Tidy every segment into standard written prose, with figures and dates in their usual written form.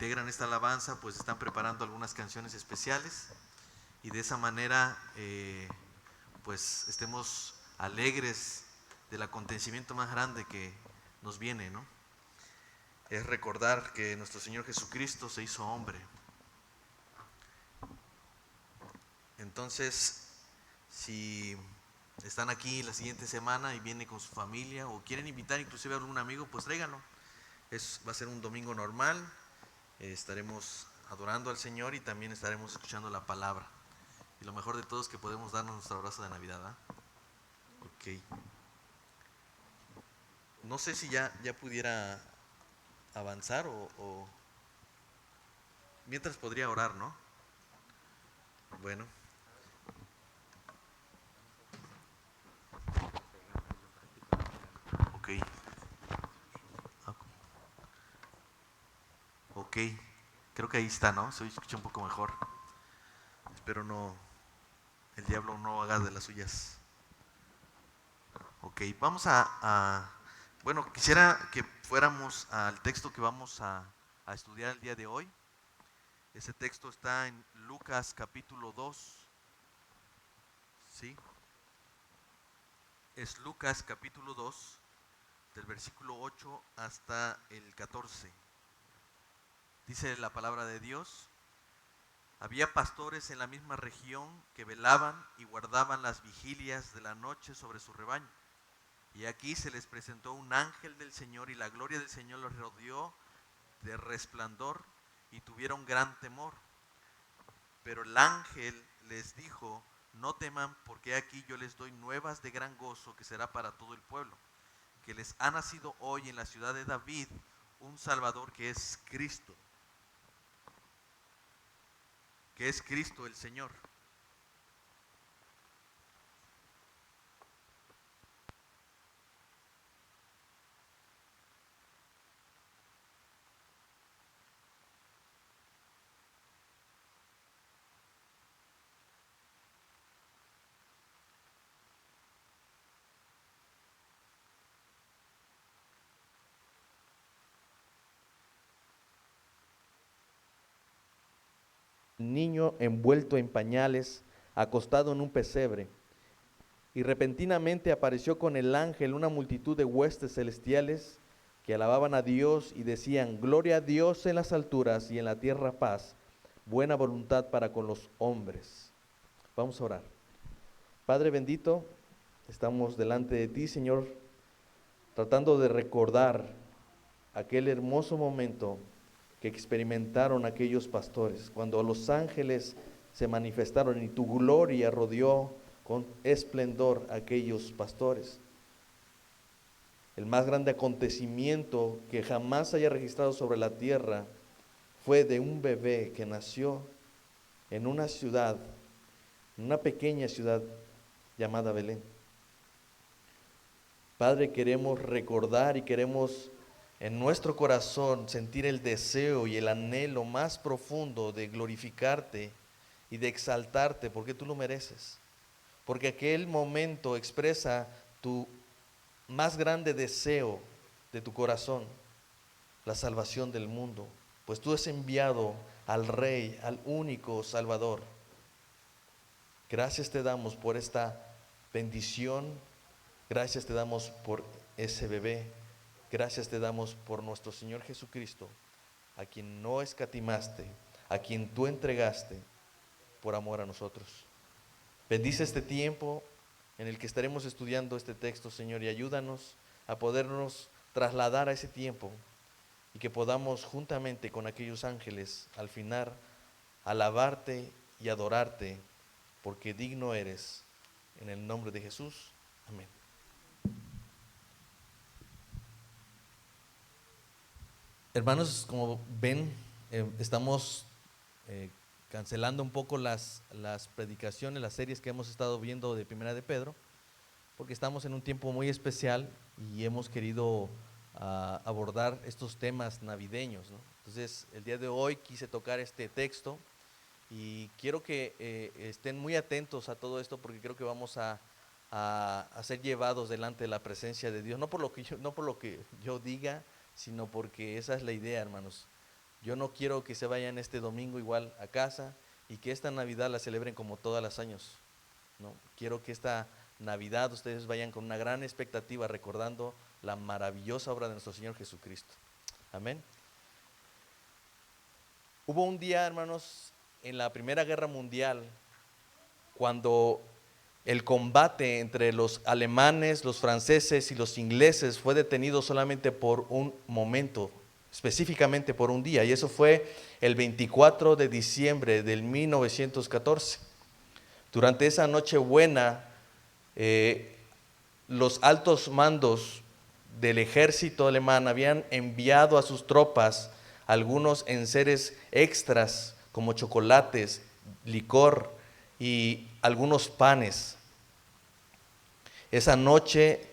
integran esta alabanza pues están preparando algunas canciones especiales y de esa manera pues estemos alegres del acontecimiento más grande que nos viene, ¿no? Es recordar que nuestro Señor Jesucristo se hizo hombre. Entonces, si están aquí la siguiente semana y vienen con su familia o quieren invitar inclusive a algún amigo, pues tráiganlo. Va a ser un domingo normal, estaremos adorando al Señor y también estaremos escuchando la palabra. Y lo mejor de todo es que podemos darnos nuestro abrazo de Navidad, ¿eh? Ok. No sé si ya pudiera avanzar o mientras podría orar, ¿no? Bueno, ok. Ok. Creo que ahí está, ¿no? Se escucha un poco mejor. Espero el diablo no haga de las suyas. Ok, vamos bueno, quisiera que fuéramos al texto que vamos a estudiar el día de hoy. Ese texto está en Lucas capítulo 2, ¿sí? Es Lucas capítulo 2, del versículo 8 hasta el 14. Dice la palabra de Dios: había pastores en la misma región que velaban y guardaban las vigilias de la noche sobre su rebaño. Y aquí se les presentó un ángel del Señor y la gloria del Señor los rodeó de resplandor y tuvieron gran temor. Pero el ángel les dijo: no teman, porque aquí yo les doy nuevas de gran gozo que será para todo el pueblo, que les ha nacido hoy en la ciudad de David un Salvador que es Cristo el Señor. Niño envuelto en pañales, acostado en un pesebre. Y repentinamente apareció con el ángel una multitud de huestes celestiales que alababan a Dios y decían: gloria a Dios en las alturas y en la tierra paz, buena voluntad para con los hombres. Vamos a orar. Padre bendito, estamos delante de ti, Señor, tratando de recordar aquel hermoso momento que experimentaron aquellos pastores, cuando los ángeles se manifestaron y tu gloria rodeó con esplendor a aquellos pastores. El más grande acontecimiento que jamás haya registrado sobre la tierra fue de un bebé que nació en una ciudad, en una pequeña ciudad llamada Belén. Padre, queremos recordar y queremos en nuestro corazón sentir el deseo y el anhelo más profundo de glorificarte y de exaltarte, porque tú lo mereces. Porque aquel momento expresa tu más grande deseo de tu corazón, la salvación del mundo. Pues tú has enviado al Rey, al único Salvador. Gracias te damos por esta bendición. Gracias te damos por ese bebé. Gracias te damos por nuestro Señor Jesucristo, a quien no escatimaste, a quien tú entregaste por amor a nosotros. Bendice este tiempo en el que estaremos estudiando este texto, Señor, y ayúdanos a podernos trasladar a ese tiempo y que podamos juntamente con aquellos ángeles al final alabarte y adorarte, porque digno eres. En el nombre de Jesús. Amén. Hermanos, como ven, estamos cancelando un poco las predicaciones, las series que hemos estado viendo de Primera de Pedro, porque estamos en un tiempo muy especial y hemos querido abordar estos temas navideños, ¿no? Entonces, el día de hoy quise tocar este texto y quiero que estén muy atentos a todo esto, porque creo que vamos a ser llevados delante de la presencia de Dios, no por lo que yo diga, sino porque esa es la idea, hermanos. yo no quiero que se vayan este domingo igual a casa y que esta Navidad la celebren como todos los años, ¿no? Quiero que esta Navidad ustedes vayan con una gran expectativa recordando la maravillosa obra de nuestro Señor Jesucristo. Amén. Hubo un día, hermanos, en la Primera Guerra Mundial, cuando el combate entre los alemanes, los franceses y los ingleses fue detenido solamente por un momento, específicamente por un día, y eso fue el 24 de diciembre del 1914. Durante esa Nochebuena, los altos mandos del ejército alemán habían enviado a sus tropas algunos enseres extras como chocolates, licor y algunos panes. Esa noche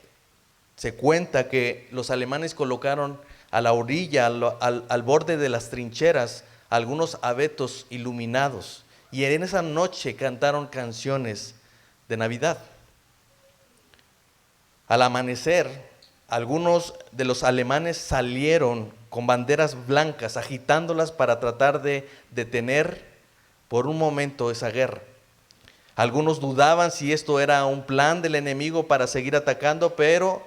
se cuenta que los alemanes colocaron a la orilla, al borde de las trincheras, algunos abetos iluminados, y en esa noche cantaron canciones de Navidad. Al amanecer, algunos de los alemanes salieron con banderas blancas, agitándolas para tratar de detener por un momento esa guerra. Algunos dudaban si esto era un plan del enemigo para seguir atacando, pero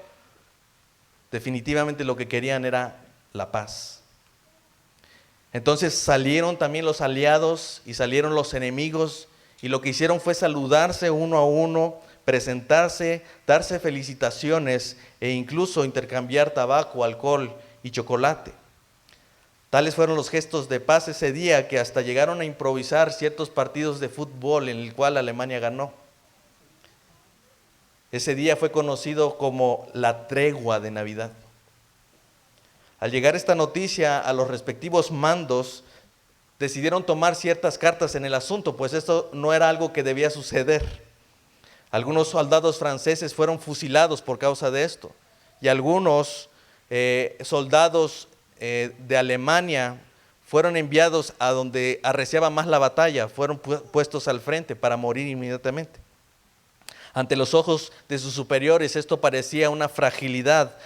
definitivamente lo que querían era la paz. Entonces salieron también los aliados y salieron los enemigos, y lo que hicieron fue saludarse uno a uno, presentarse, darse felicitaciones e incluso intercambiar tabaco, alcohol y chocolate. Tales fueron los gestos de paz ese día que hasta llegaron a improvisar ciertos partidos de fútbol en el cual Alemania ganó. Ese día fue conocido como la tregua de Navidad. Al llegar esta noticia a los respectivos mandos, decidieron tomar ciertas cartas en el asunto, pues esto no era algo que debía suceder. Algunos soldados franceses fueron fusilados por causa de esto, y algunos soldados de Alemania fueron enviados a donde arreciaba más la batalla, fueron puestos al frente para morir inmediatamente. Ante los ojos de sus superiores esto parecía una fragilidad,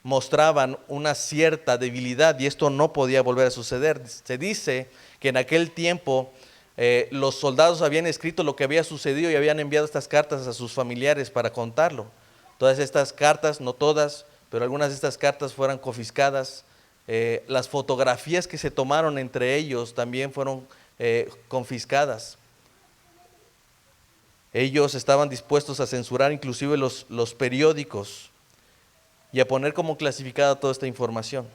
mostraban una cierta debilidad, y esto no podía volver a suceder. Se dice que en aquel tiempo los soldados habían escrito lo que había sucedido y habían enviado estas cartas a sus familiares para contarlo. Todas estas cartas, no todas, pero algunas de estas cartas fueron confiscadas. Las fotografías que se tomaron entre ellos también fueron confiscadas. Ellos estaban dispuestos a censurar inclusive los periódicos y a poner como clasificada toda esta información.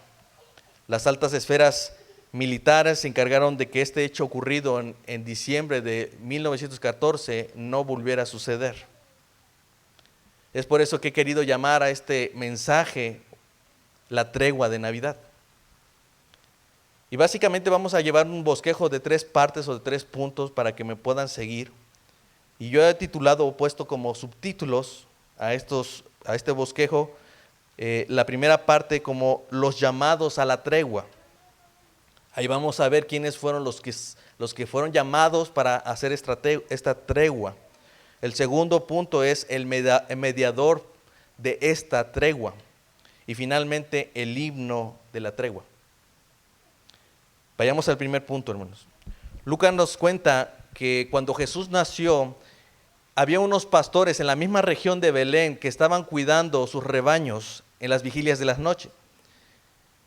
Las altas esferas militares se encargaron de que este hecho ocurrido en diciembre de 1914 no volviera a suceder. Es por eso que he querido llamar a este mensaje la tregua de Navidad. Y básicamente vamos a llevar un bosquejo de 3 partes o de 3 puntos para que me puedan seguir. Y yo he titulado o puesto como subtítulos a este bosquejo la primera parte como los llamados a la tregua. Ahí vamos a ver quiénes fueron los que fueron llamados para hacer esta tregua. El segundo punto es el mediador de esta tregua. Y finalmente el himno de la tregua. Vayamos al primer punto, hermanos. Lucas nos cuenta que cuando Jesús nació, había unos pastores en la misma región de Belén que estaban cuidando sus rebaños en las vigilias de la noche.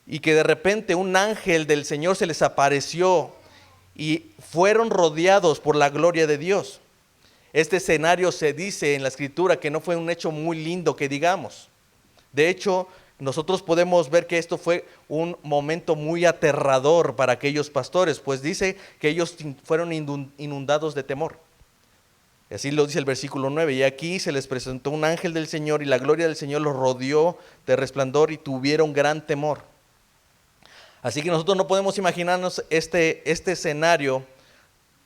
Y que de repente un ángel del Señor se les apareció y fueron rodeados por la gloria de Dios. Este escenario se dice en la Escritura que no fue un hecho muy lindo que digamos. De hecho, nosotros podemos ver que esto fue un momento muy aterrador para aquellos pastores, pues dice que ellos fueron inundados de temor. Y así lo dice el versículo 9, y aquí se les presentó un ángel del Señor y la gloria del Señor los rodeó de resplandor y tuvieron gran temor. Así que nosotros no podemos imaginarnos este escenario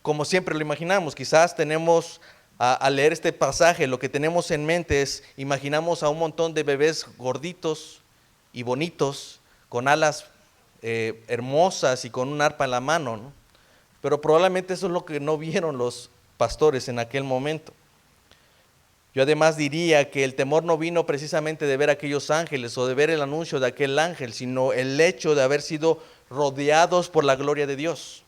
como siempre lo imaginamos. Quizás tenemos, al leer este pasaje, lo que tenemos en mente es, imaginamos a un montón de bebés gorditos y bonitos, con alas hermosas y con un arpa en la mano, ¿no? Pero probablemente eso es lo que no vieron los pastores en aquel momento. Yo además diría que el temor no vino precisamente de ver aquellos ángeles o de ver el anuncio de aquel ángel, sino el hecho de haber sido rodeados por la gloria de Dios.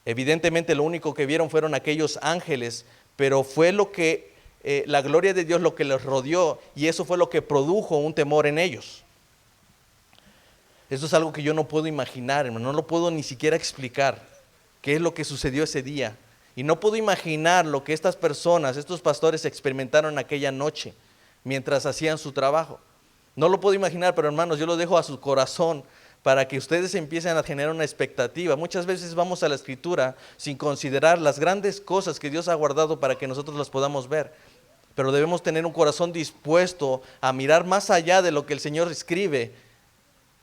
Evidentemente lo único que vieron fueron aquellos ángeles, pero fue la gloria de Dios lo que los rodeó, y eso fue lo que produjo un temor en ellos. Eso es algo que yo no puedo imaginar, hermano, no lo puedo ni siquiera explicar, qué es lo que sucedió ese día. Y no puedo imaginar lo que estas personas, estos pastores experimentaron aquella noche mientras hacían su trabajo. No lo puedo imaginar, pero hermanos, yo lo dejo a su corazón para que ustedes empiecen a generar una expectativa. Muchas veces vamos a la Escritura sin considerar las grandes cosas que Dios ha guardado para que nosotros las podamos ver. Pero debemos tener un corazón dispuesto a mirar más allá de lo que el Señor escribe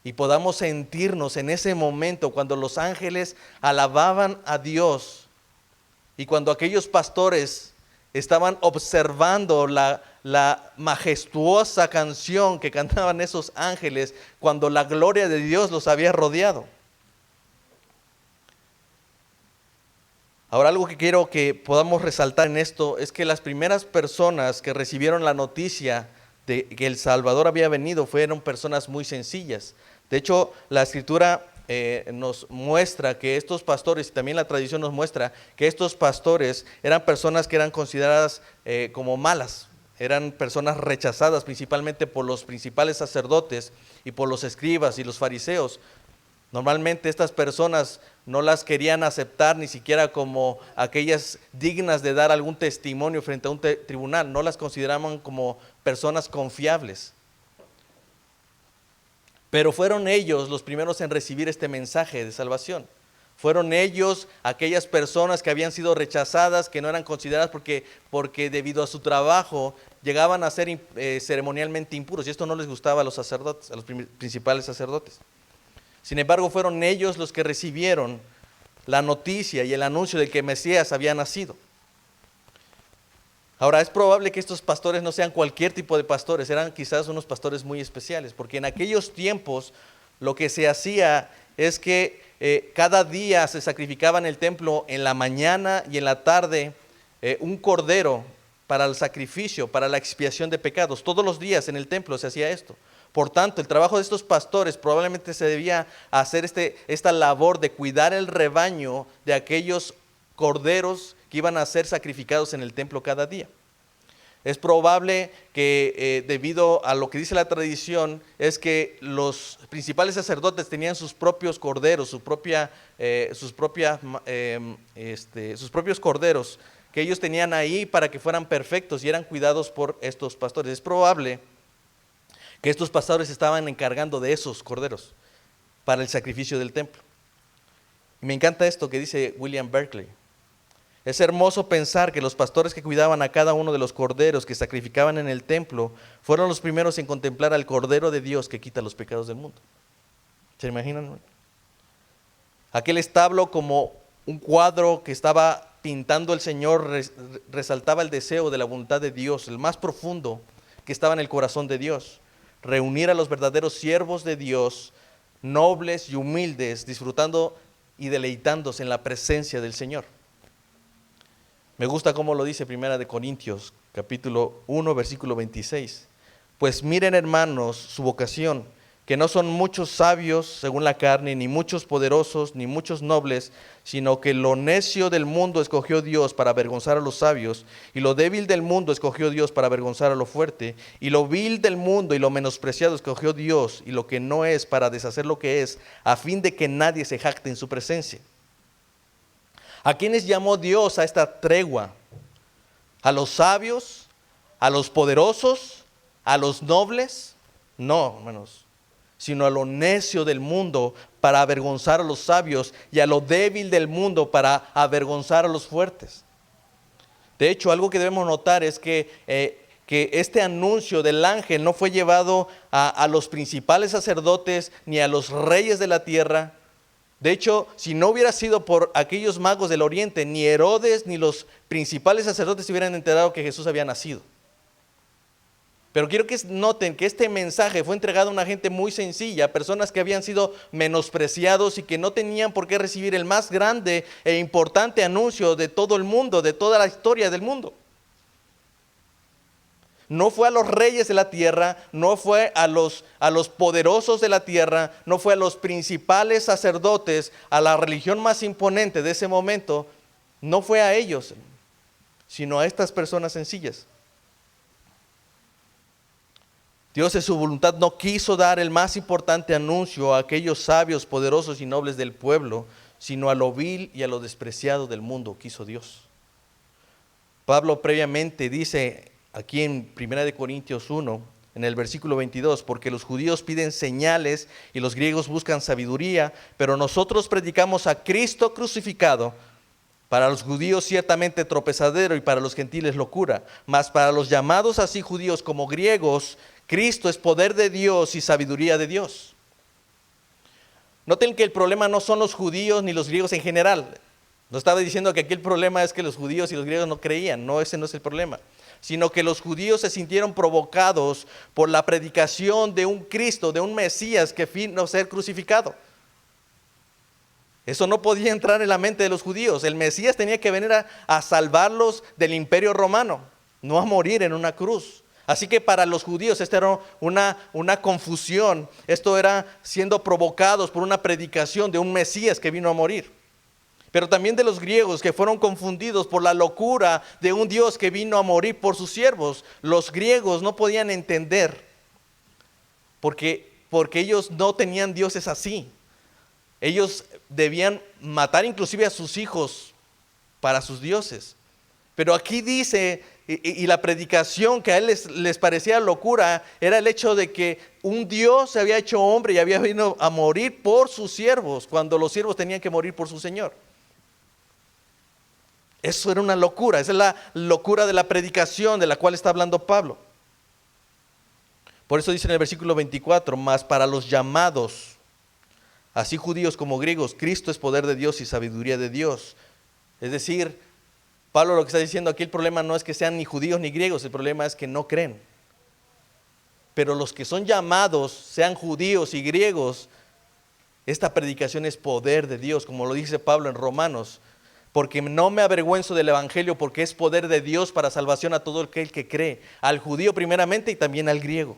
y podamos sentirnos en ese momento cuando los ángeles alababan a Dios y cuando aquellos pastores estaban observando la majestuosa canción que cantaban esos ángeles cuando la gloria de Dios los había rodeado. Ahora, algo que quiero que podamos resaltar en esto es que las primeras personas que recibieron la noticia de que el Salvador había venido fueron personas muy sencillas. De hecho, la Escritura nos muestra que estos pastores, y también la tradición nos muestra que estos pastores eran personas que eran consideradas como malas, eran personas rechazadas principalmente por los principales sacerdotes y por los escribas y los fariseos. Normalmente estas personas no las querían aceptar ni siquiera como aquellas dignas de dar algún testimonio frente a un tribunal, no las consideraban como personas confiables. Pero fueron ellos los primeros en recibir este mensaje de salvación. Fueron ellos aquellas personas que habían sido rechazadas, que no eran consideradas porque debido a su trabajo llegaban a ser ceremonialmente impuros, y esto no les gustaba a los sacerdotes, a los principales sacerdotes. Sin embargo, fueron ellos los que recibieron la noticia y el anuncio de que Mesías había nacido. Ahora, es probable que estos pastores no sean cualquier tipo de pastores, eran quizás unos pastores muy especiales, porque en aquellos tiempos lo que se hacía es que cada día se sacrificaba en el templo en la mañana y en la tarde un cordero para el sacrificio, para la expiación de pecados. Todos los días en el templo se hacía esto. Por tanto, el trabajo de estos pastores probablemente se debía hacer esta labor de cuidar el rebaño de aquellos corderos que iban a ser sacrificados en el templo cada día. Es probable que debido a lo que dice la tradición, es que los principales sacerdotes tenían sus propios corderos, sus propios corderos, que ellos tenían ahí para que fueran perfectos y eran cuidados por estos pastores. Es probable que estos pastores estaban encargando de esos corderos para el sacrificio del templo. Y me encanta esto que dice William Berkeley. Es hermoso pensar que los pastores que cuidaban a cada uno de los corderos que sacrificaban en el templo fueron los primeros en contemplar al Cordero de Dios que quita los pecados del mundo. ¿Se imaginan? Aquel establo, como un cuadro que estaba pintando el Señor, resaltaba el deseo de la voluntad de Dios, el más profundo que estaba en el corazón de Dios. Reunir a los verdaderos siervos de Dios, nobles y humildes, disfrutando y deleitándose en la presencia del Señor. Me gusta cómo lo dice Primera de Corintios, capítulo 1, versículo 26. Pues miren, hermanos, su vocación, que no son muchos sabios según la carne, ni muchos poderosos, ni muchos nobles, sino que lo necio del mundo escogió Dios para avergonzar a los sabios, y lo débil del mundo escogió Dios para avergonzar a lo fuerte, y lo vil del mundo y lo menospreciado escogió Dios, y lo que no es para deshacer lo que es, a fin de que nadie se jacte en su presencia. ¿A quiénes llamó Dios a esta tregua? ¿A los sabios? ¿A los poderosos? ¿A los nobles? No, hermanos, sino a lo necio del mundo para avergonzar a los sabios, y a lo débil del mundo para avergonzar a los fuertes. De hecho, algo que debemos notar es que este anuncio del ángel no fue llevado a los principales sacerdotes ni a los reyes de la tierra. De hecho, si no hubiera sido por aquellos magos del oriente, ni Herodes ni los principales sacerdotes se hubieran enterado que Jesús había nacido. Pero quiero que noten que este mensaje fue entregado a una gente muy sencilla, personas que habían sido menospreciados y que no tenían por qué recibir el más grande e importante anuncio de todo el mundo, de toda la historia del mundo. no fue a los reyes de la tierra, no fue a los poderosos de la tierra, no fue a los principales sacerdotes, a la religión más imponente de ese momento, no fue a ellos, sino a estas personas sencillas. Dios en su voluntad no quiso dar el más importante anuncio a aquellos sabios, poderosos y nobles del pueblo, sino a lo vil y a lo despreciado del mundo quiso Dios. Pablo previamente dice aquí en 1 Corintios 1, en el versículo 22, porque los judíos piden señales y los griegos buscan sabiduría, pero nosotros predicamos a Cristo crucificado, para los judíos ciertamente tropezadero y para los gentiles locura, mas para los llamados así judíos como griegos, Cristo es poder de Dios y sabiduría de Dios. Noten que el problema no son los judíos ni los griegos en general. No estaba diciendo que aquí el problema es que los judíos y los griegos no creían, no, ese no es el problema, sino que los judíos se sintieron provocados por la predicación de un Cristo, de un Mesías que vino a ser crucificado. Eso no podía entrar en la mente de los judíos. El Mesías tenía que venir a salvarlos del imperio romano, no a morir en una cruz. Así que para los judíos esta era una confusión. Esto era siendo provocados por una predicación de un Mesías que vino a morir. Pero también de los griegos que fueron confundidos por la locura de un Dios que vino a morir por sus siervos. Los griegos no podían entender porque ellos no tenían dioses así. Ellos debían matar inclusive a sus hijos para sus dioses. Pero aquí dice, y la predicación que a él les parecía locura, era el hecho de que un Dios se había hecho hombre y había venido a morir por sus siervos, cuando los siervos tenían que morir por su Señor. Eso era una locura, esa es la locura de la predicación de la cual está hablando Pablo. Por eso dice en el versículo 24, mas para los llamados, así judíos como griegos, Cristo es poder de Dios y sabiduría de Dios. Es decir, Pablo lo que está diciendo aquí, el problema no es que sean ni judíos ni griegos, el problema es que no creen. Pero los que son llamados, sean judíos y griegos, esta predicación es poder de Dios, como lo dice Pablo en Romanos. Porque no me avergüenzo del evangelio, porque es poder de Dios para salvación a todo aquel que cree, al judío primeramente y también al griego.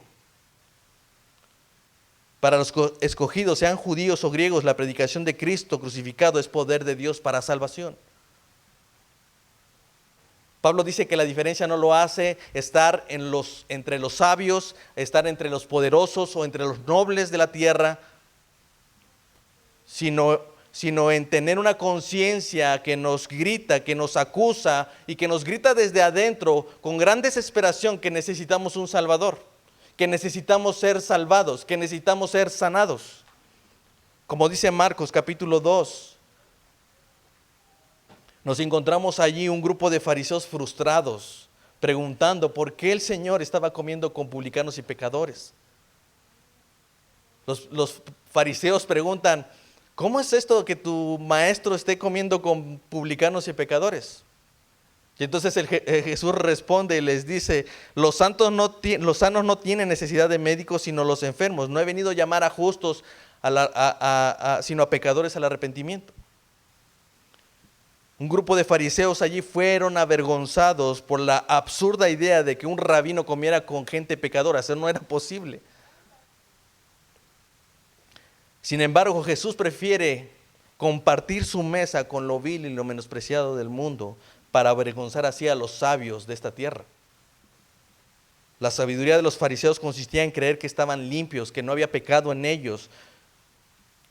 Para los escogidos, sean judíos o griegos, la predicación de Cristo crucificado es poder de Dios para salvación. Pablo dice que la diferencia no lo hace estar entre los sabios, estar entre los poderosos o entre los nobles de la tierra, sino en tener una conciencia que nos grita, que nos acusa y que nos grita desde adentro con gran desesperación que necesitamos un Salvador, que necesitamos ser salvados, que necesitamos ser sanados. Como dice Marcos capítulo 2, nos encontramos allí un grupo de fariseos frustrados, preguntando por qué el Señor estaba comiendo con publicanos y pecadores. Los fariseos preguntan, ¿cómo es esto que tu maestro esté comiendo con publicanos y pecadores? Y entonces Jesús responde y les dice, los sanos no tienen necesidad de médicos, sino los enfermos. No he venido a llamar a justos, sino a pecadores al arrepentimiento. Un grupo de fariseos allí fueron avergonzados por la absurda idea de que un rabino comiera con gente pecadora. Eso no era posible. Sin embargo, Jesús prefiere compartir su mesa con lo vil y lo menospreciado del mundo para avergonzar así a los sabios de esta tierra. La sabiduría de los fariseos consistía en creer que estaban limpios, que no había pecado en ellos,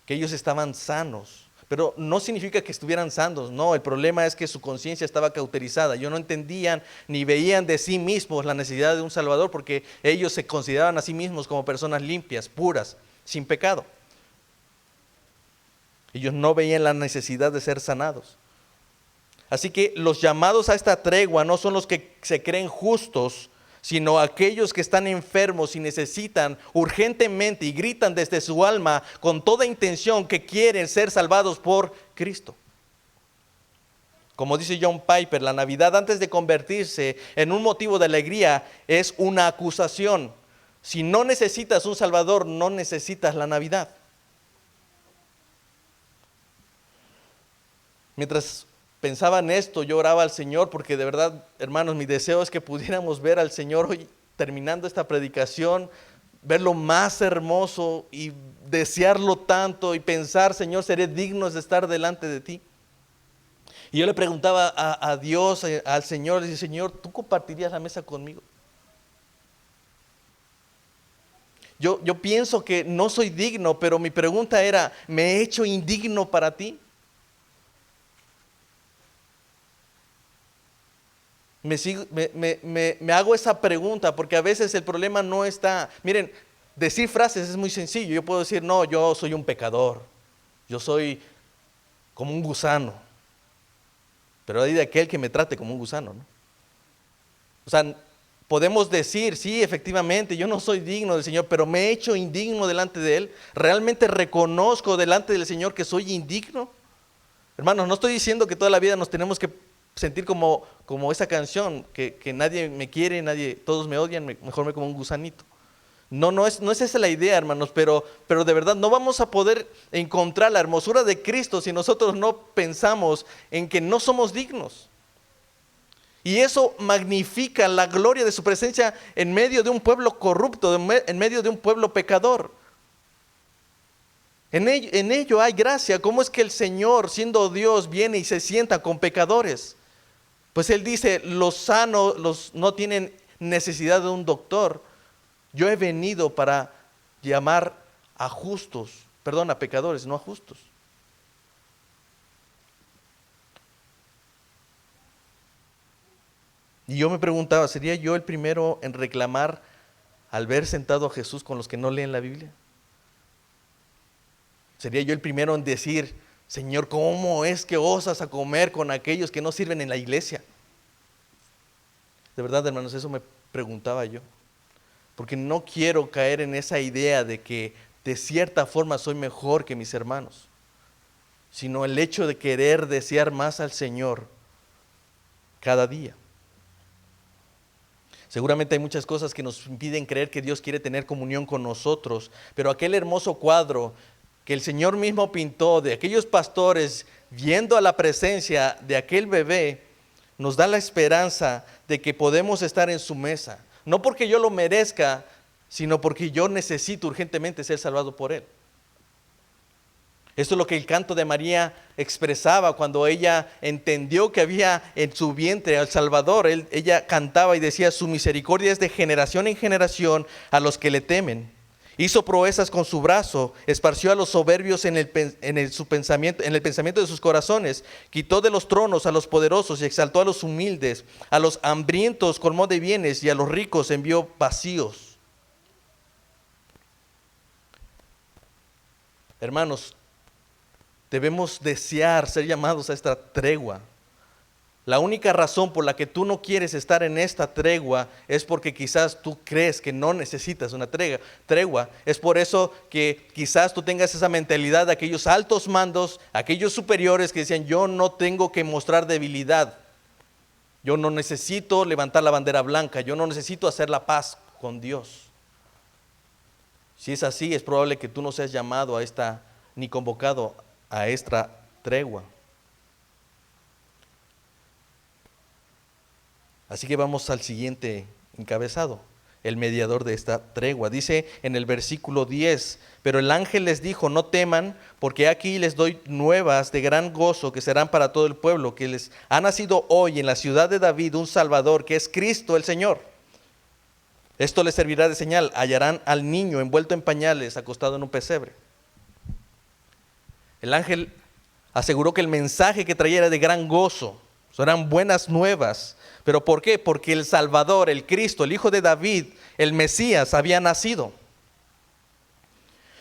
que ellos estaban sanos. Pero no significa que estuvieran sanos, no, el problema es que su conciencia estaba cauterizada. Ellos no entendían ni veían de sí mismos la necesidad de un Salvador porque ellos se consideraban a sí mismos como personas limpias, puras, sin pecado. Ellos no veían la necesidad de ser sanados. Así que los llamados a esta tregua no son los que se creen justos, sino aquellos que están enfermos y necesitan urgentemente y gritan desde su alma con toda intención que quieren ser salvados por Cristo. Como dice John Piper, la Navidad antes de convertirse en un motivo de alegría es una acusación. Si no necesitas un Salvador, no necesitas la Navidad. Mientras pensaba en esto, yo oraba al Señor porque de verdad, hermanos, mi deseo es que pudiéramos ver al Señor hoy terminando esta predicación, verlo más hermoso y desearlo tanto y pensar, Señor, seré digno de estar delante de ti. Y yo le preguntaba a Dios, al Señor, le decía, Señor, ¿tú compartirías la mesa conmigo? Yo pienso que no soy digno, pero mi pregunta era, ¿me he hecho indigno para ti? Me hago esa pregunta porque a veces el problema no está. Miren, decir frases es muy sencillo. Yo puedo decir, no, yo soy un pecador. Yo soy como un gusano. Pero hay de aquel que me trate como un gusano, ¿no? O sea, podemos decir, sí, efectivamente, yo no soy digno del Señor, pero me he hecho indigno delante de Él. ¿Realmente reconozco delante del Señor que soy indigno? Hermanos, no estoy diciendo que toda la vida nos tenemos que sentir como esa canción, que nadie me quiere, todos me odian, mejor me como un gusanito. No es esa la idea, hermanos, pero de verdad no vamos a poder encontrar la hermosura de Cristo si nosotros no pensamos en que no somos dignos. Y eso magnifica la gloria de su presencia en medio de un pueblo corrupto, en medio de un pueblo pecador. En ello hay gracia. ¿Cómo es que el Señor, siendo Dios, viene y se sienta con pecadores? Pues Él dice, los sanos no tienen necesidad de un doctor. Yo he venido para llamar a pecadores, no a justos. Y yo me preguntaba, ¿sería yo el primero en reclamar al ver sentado a Jesús con los que no leen la Biblia? ¿Sería yo el primero en decir, Señor, ¿cómo es que osas a comer con aquellos que no sirven en la iglesia? De verdad, hermanos, eso me preguntaba yo. Porque no quiero caer en esa idea de que de cierta forma soy mejor que mis hermanos, sino el hecho de querer desear más al Señor cada día. Seguramente hay muchas cosas que nos impiden creer que Dios quiere tener comunión con nosotros, pero aquel hermoso cuadro que el Señor mismo pintó de aquellos pastores viendo a la presencia de aquel bebé, nos da la esperanza de que podemos estar en su mesa. No porque yo lo merezca, sino porque yo necesito urgentemente ser salvado por Él. Esto es lo que el canto de María expresaba cuando ella entendió que había en su vientre al Salvador. Ella cantaba y decía, su misericordia es de generación en generación a los que le temen. Hizo proezas con su brazo, esparció a los soberbios en el pensamiento de sus corazones, quitó de los tronos a los poderosos y exaltó a los humildes, a los hambrientos colmó de bienes y a los ricos envió vacíos. Hermanos, debemos desear ser llamados a esta tregua. La única razón por la que tú no quieres estar en esta tregua es porque quizás tú crees que no necesitas una tregua. Es por eso que quizás tú tengas esa mentalidad de aquellos altos mandos, aquellos superiores que decían, yo no tengo que mostrar debilidad. Yo no necesito levantar la bandera blanca, yo no necesito hacer la paz con Dios. Si es así, es probable que tú no seas llamado a esta, ni convocado a esta tregua. Así que vamos al siguiente encabezado, el mediador de esta tregua. Dice en el versículo 10, pero el ángel les dijo, no teman, porque aquí les doy nuevas de gran gozo que serán para todo el pueblo, que les ha nacido hoy en la ciudad de David un Salvador, que es Cristo el Señor. Esto les servirá de señal, hallarán al niño envuelto en pañales, acostado en un pesebre. El ángel aseguró que el mensaje que traía era de gran gozo, eran buenas nuevas. ¿Pero por qué? Porque el Salvador, el Cristo, el Hijo de David, el Mesías, había nacido.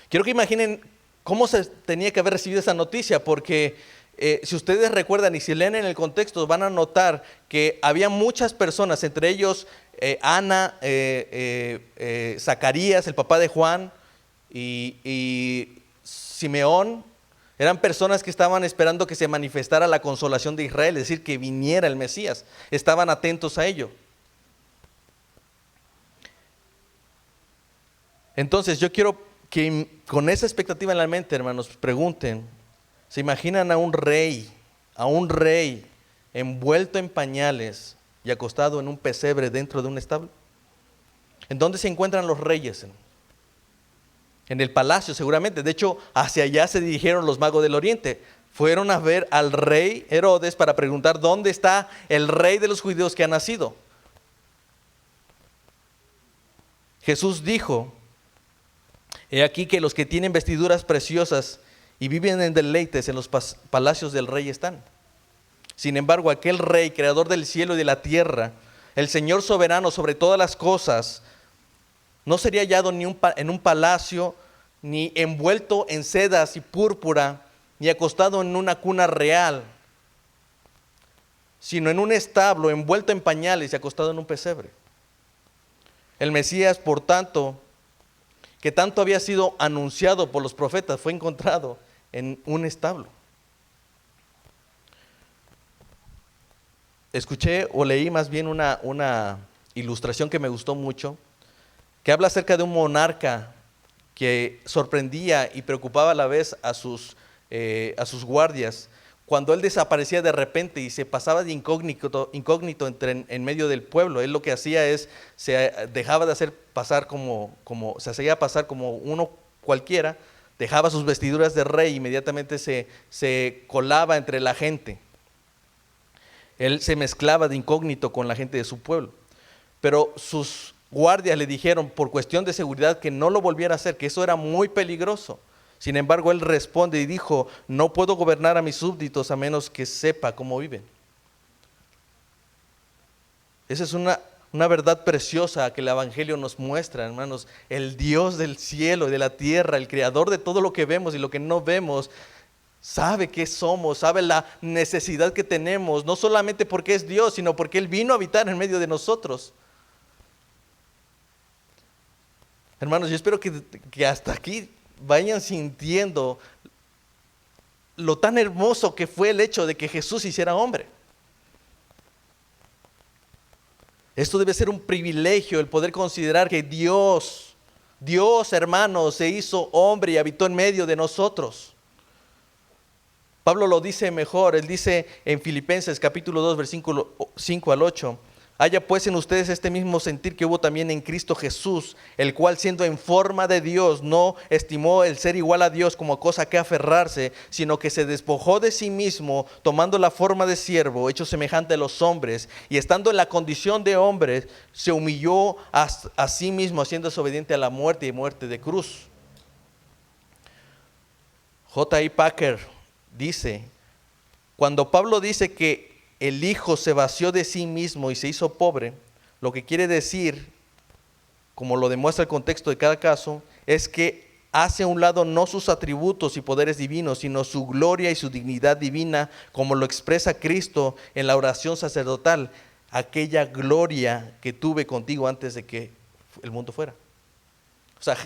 Quiero que imaginen cómo se tenía que haber recibido esa noticia, porque si ustedes recuerdan y si leen en el contexto, van a notar que había muchas personas, entre ellos Ana, Zacarías, el papá de Juan, y Simeón. Eran personas que estaban esperando que se manifestara la consolación de Israel, es decir, que viniera el Mesías. Estaban atentos a ello. Entonces, yo quiero que con esa expectativa en la mente, hermanos, pregunten, ¿se imaginan a un rey envuelto en pañales y acostado en un pesebre dentro de un establo? ¿En dónde se encuentran los reyes? En el palacio seguramente. De hecho, hacia allá se dirigieron los magos del oriente. Fueron a ver al rey Herodes para preguntar dónde está el rey de los judíos que ha nacido. Jesús dijo: he aquí que los que tienen vestiduras preciosas y viven en deleites en los palacios del rey están. Sin embargo, aquel rey, creador del cielo y de la tierra, el Señor soberano sobre todas las cosas, no sería hallado ni en un palacio, ni envuelto en sedas y púrpura, ni acostado en una cuna real, sino en un establo, envuelto en pañales y acostado en un pesebre. El Mesías, por tanto, que tanto había sido anunciado por los profetas, fue encontrado en un establo. Escuché o leí más bien una ilustración que me gustó mucho, que habla acerca de un monarca que sorprendía y preocupaba a la vez a sus guardias cuando él desaparecía de repente y se pasaba de incógnito en medio del pueblo. Él lo que hacía es, se dejaba de hacer pasar se hacía pasar como uno cualquiera, dejaba sus vestiduras de rey, inmediatamente se colaba entre la gente. Él se mezclaba de incógnito con la gente de su pueblo. Pero sus guardias le dijeron por cuestión de seguridad que no lo volviera a hacer, que eso era muy peligroso. Sin embargo, él responde y dijo: no puedo gobernar a mis súbditos a menos que sepa cómo viven. Esa es una verdad preciosa que el Evangelio nos muestra, hermanos. El Dios del cielo y de la tierra, el creador de todo lo que vemos y lo que no vemos, sabe qué somos, sabe la necesidad que tenemos, no solamente porque es Dios, sino porque Él vino a habitar en medio de nosotros. Hermanos, yo espero que hasta aquí vayan sintiendo lo tan hermoso que fue el hecho de que Jesús hiciera hombre. Esto debe ser un privilegio, el poder considerar que Dios, hermanos, se hizo hombre y habitó en medio de nosotros. Pablo lo dice mejor, él dice en Filipenses capítulo 2, versículo 5 al 8: haya pues en ustedes este mismo sentir que hubo también en Cristo Jesús, el cual siendo en forma de Dios, no estimó el ser igual a Dios como cosa que aferrarse, sino que se despojó de sí mismo, tomando la forma de siervo, hecho semejante a los hombres, y estando en la condición de hombre, se humilló a sí mismo, haciéndose obediente a la muerte y muerte de cruz. J.I. Packer dice: cuando Pablo dice que el Hijo se vació de sí mismo y se hizo pobre, lo que quiere decir, como lo demuestra el contexto de cada caso, es que hace a un lado no sus atributos y poderes divinos, sino su gloria y su dignidad divina, como lo expresa Cristo en la oración sacerdotal: aquella gloria que tuve contigo antes de que el mundo fuera. O sea,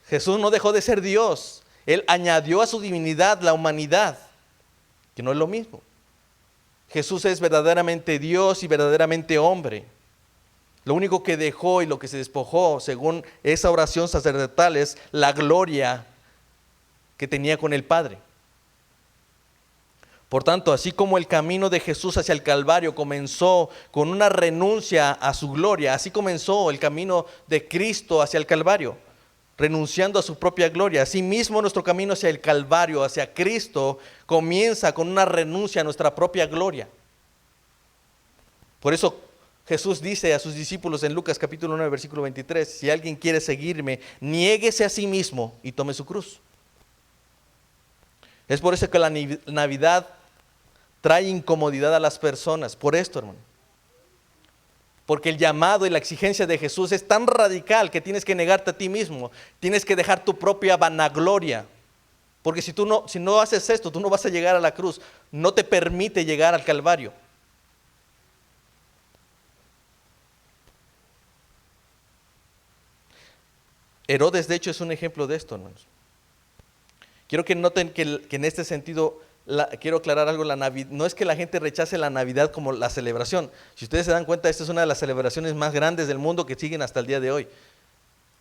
Jesús no dejó de ser Dios, Él añadió a su divinidad la humanidad, que no es lo mismo. Jesús es verdaderamente Dios y verdaderamente hombre. Lo único que dejó y lo que se despojó, según esa oración sacerdotal, es la gloria que tenía con el Padre. Por tanto, así como el camino de Jesús hacia el Calvario comenzó con una renuncia a su gloria, así comenzó el camino de Cristo hacia el Calvario, renunciando a su propia gloria. Asimismo, nuestro camino hacia el Calvario, hacia Cristo, comienza con una renuncia a nuestra propia gloria. Por eso Jesús dice a sus discípulos en Lucas capítulo 9, versículo 23: si alguien quiere seguirme, niéguese a sí mismo y tome su cruz. Es por eso que la Navidad trae incomodidad a las personas. Por esto, hermano. Porque el llamado y la exigencia de Jesús es tan radical que tienes que negarte a ti mismo. Tienes que dejar tu propia vanagloria. Porque si no haces esto, tú no vas a llegar a la cruz. No te permite llegar al Calvario. Herodes, de hecho, es un ejemplo de esto, hermanos. Quiero que noten que en este sentido, quiero aclarar algo. No es que la gente rechace la Navidad como la celebración. Si ustedes se dan cuenta, esta es una de las celebraciones más grandes del mundo que siguen hasta el día de hoy.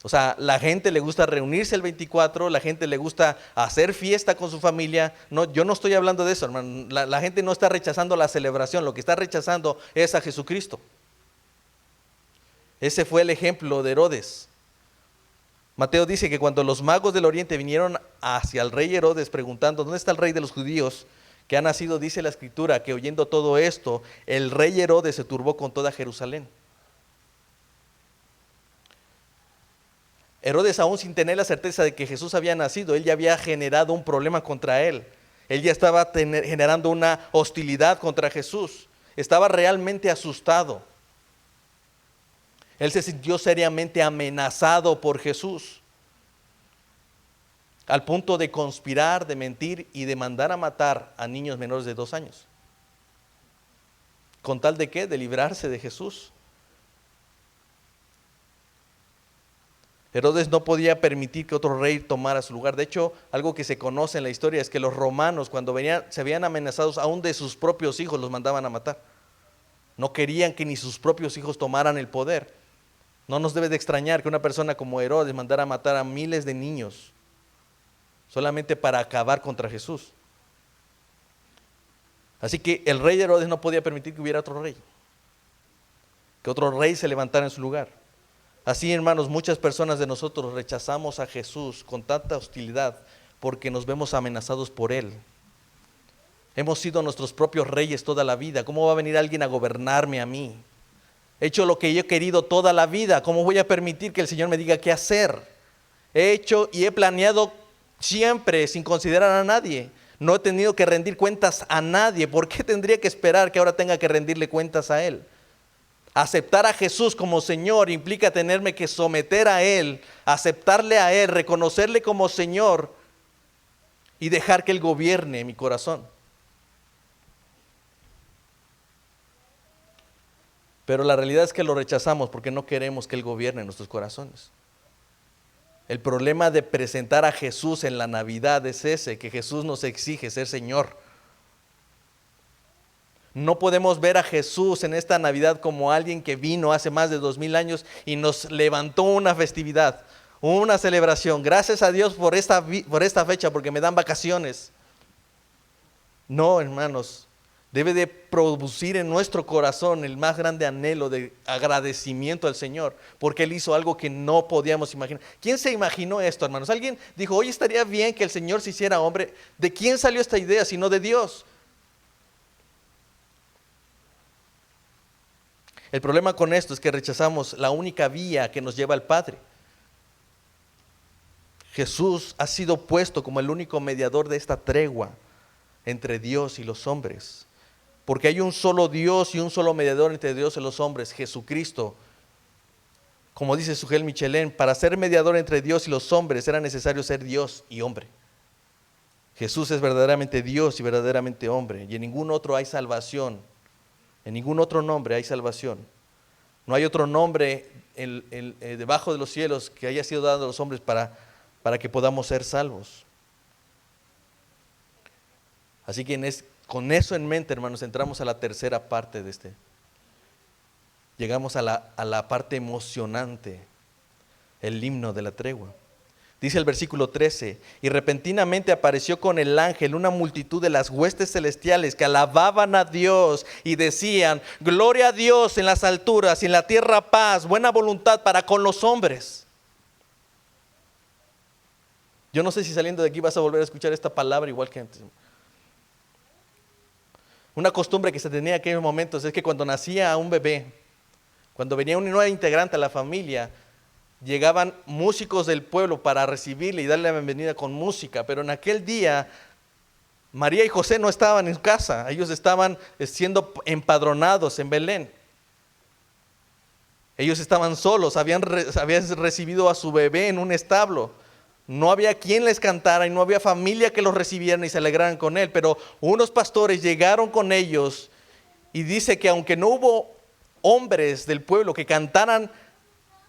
O sea, la gente le gusta reunirse el 24, la gente le gusta hacer fiesta con su familia. No, yo no estoy hablando de eso, hermano. La gente no está rechazando la celebración, lo que está rechazando es a Jesucristo. Ese fue el ejemplo de Herodes. Mateo dice que cuando los magos del oriente vinieron hacia el rey Herodes preguntando, ¿dónde está el rey de los judíos que ha nacido? Dice la escritura que oyendo todo esto, el rey Herodes se turbó con toda Jerusalén. Herodes, aún sin tener la certeza de que Jesús había nacido, él ya había generado un problema contra él. Él ya estaba generando una hostilidad contra Jesús. Estaba realmente asustado. Él se sintió seriamente amenazado por Jesús, al punto de conspirar, de mentir y de mandar a matar a niños menores de 2 años. ¿Con tal de qué? De librarse de Jesús. Herodes no podía permitir que otro rey tomara su lugar. De hecho, algo que se conoce en la historia es que los romanos, cuando se veían amenazados, aún de sus propios hijos los mandaban a matar. No querían que ni sus propios hijos tomaran el poder. No nos debe de extrañar que una persona como Herodes mandara a matar a miles de niños solamente para acabar contra Jesús. Así que el rey Herodes no podía permitir que hubiera otro rey, que otro rey se levantara en su lugar. Así, hermanos, muchas personas de nosotros rechazamos a Jesús con tanta hostilidad porque nos vemos amenazados por Él. Hemos sido nuestros propios reyes toda la vida. ¿Cómo va a venir alguien a gobernarme a mí? He hecho lo que yo he querido toda la vida. ¿Cómo voy a permitir que el Señor me diga qué hacer? He hecho y he planeado siempre sin considerar a nadie. No he tenido que rendir cuentas a nadie. ¿Por qué tendría que esperar que ahora tenga que rendirle cuentas a Él? Aceptar a Jesús como Señor implica tenerme que someter a Él, aceptarle a Él, reconocerle como Señor y dejar que Él gobierne mi corazón. Pero la realidad es que lo rechazamos porque no queremos que Él gobierne nuestros corazones. El problema de presentar a Jesús en la Navidad es ese, que Jesús nos exige ser Señor. No podemos ver a Jesús en esta Navidad como alguien que vino hace más de 2000 años y nos levantó una festividad, una celebración. Gracias a Dios por esta fecha porque me dan vacaciones. No, hermanos. Debe de producir en nuestro corazón el más grande anhelo de agradecimiento al Señor, porque Él hizo algo que no podíamos imaginar. ¿Quién se imaginó esto, hermanos? Alguien dijo, oye, estaría bien que el Señor se hiciera hombre. ¿De quién salió esta idea sino de Dios? El problema con esto es que rechazamos la única vía que nos lleva al Padre. Jesús ha sido puesto como el único mediador de esta tregua entre Dios y los hombres. Porque hay un solo Dios y un solo mediador entre Dios y los hombres, Jesucristo. Como dice Sujel Michelén, para ser mediador entre Dios y los hombres era necesario ser Dios y hombre. Jesús es verdaderamente Dios y verdaderamente hombre, y en ningún otro hay salvación. En ningún otro nombre hay salvación. No hay otro nombre debajo de los cielos que haya sido dado a los hombres para que podamos ser salvos. Así que con eso en mente, hermanos, entramos a la tercera parte de este. Llegamos a la parte emocionante, el himno de la tregua. Dice el versículo 13, y repentinamente apareció con el ángel una multitud de las huestes celestiales que alababan a Dios y decían, gloria a Dios en las alturas y en la tierra paz, buena voluntad para con los hombres. Yo no sé si saliendo de aquí vas a volver a escuchar esta palabra igual que antes. Una costumbre que se tenía en aquellos momentos es que cuando nacía un bebé, cuando venía un nuevo integrante a la familia, llegaban músicos del pueblo para recibirle y darle la bienvenida con música, pero en aquel día María y José no estaban en casa, ellos estaban siendo empadronados en Belén. Ellos estaban solos, habían recibido a su bebé en un establo. No había quien les cantara y no había familia que los recibieran y se alegraran con él, pero unos pastores llegaron con ellos y dice que aunque no hubo hombres del pueblo que cantaran